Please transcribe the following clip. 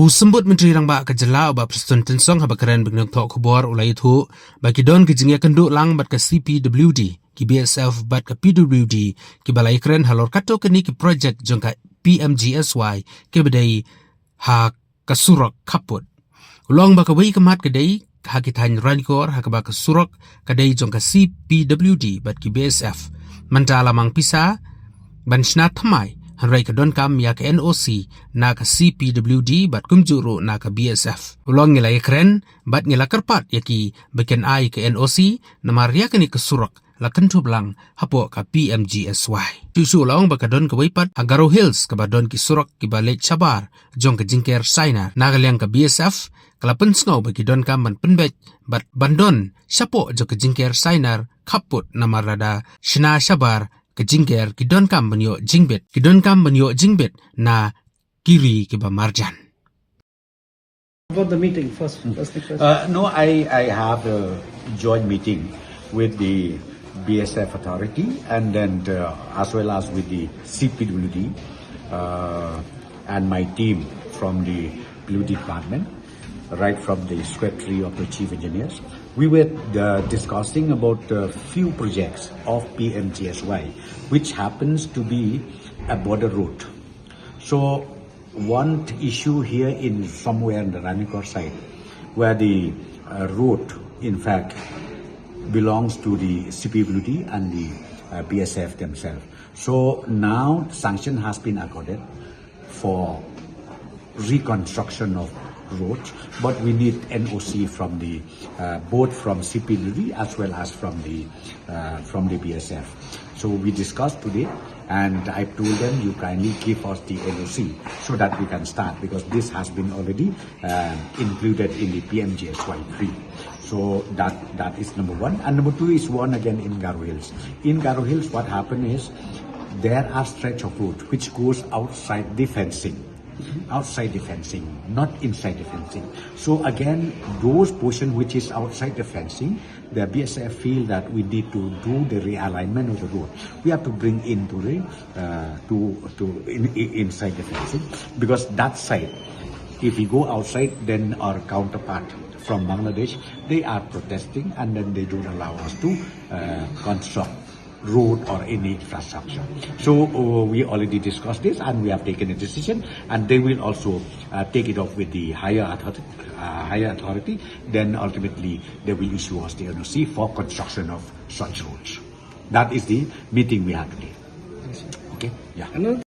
sembut Menteri Rangba Kajala ba Prestone tensong haba keren begnok thok khobor ulai thu ba kidon ki jingya kenduk lang bat ka CPWD ki BSF bat ka PWD ki balai keren halor kato kini ki project jong ka PMGSY ki badai ha ka surok kaput ulong ba ka wei kamat kadai ha ki than rankor ha ka ba ka surok kadai jong ka CPWD bat ki BSF mantala mang pisa ban shna thymmai Hanrai ka don kam ya ka NOC na ka CPWD bat kumjuro na ka BSF. Ulong nila kren bat nila karpat yaki bagian ai ka NOC na maria ka ni ka surok lakan tublang hapo ka PMGSY. Tusu ulong baka don ka waipat Agaro Hills ka ba don ki surok ki ba Lake Chabar jong ka jingker Sainar na kalyang ka BSF kalapan snow bagi don kam ban penbet bat bandon sapo jong ka jingker Sainar kaput na marada shna Shabar Kejingker kidon kam benyo jingbet na kiri kiba marjan. About the meeting first. No, I have a joint meeting with the BSF authority and then as well as with the CPWD and my team from the PWD department, right from the secretary of the chief engineers. We were discussing about a few projects of PMGSY, which happens to be a border road. So one issue here in somewhere in the Ranikor side, where the road in fact belongs to the CPWD and the BSF themselves. So now sanction has been accorded for reconstruction of roads, but we need NOC from the both from CPWD as well as from the BSF. So we discussed today, and I told them you kindly give us the NOC so that we can start, because this has been already included in the PMGSY 3. So that is number one, and number two is one again in Garo Hills. In Garo Hills, what happened is there are stretch of road which goes outside the fencing. Outside the fencing, not inside the fencing. So again, those portion which is outside the fencing, the BSF feel that we need to do the realignment of the road. We have to bring into the inside the fencing, because that side, if we go outside, then our counterpart from Bangladesh, they are protesting and then they don't allow us to construct road or any infrastructure. So we already discussed this and we have taken a decision, and they will also take it up with the higher authority. Then ultimately they will issue us the NOC for construction of such roads. That is the meeting we had today. Okay, yeah.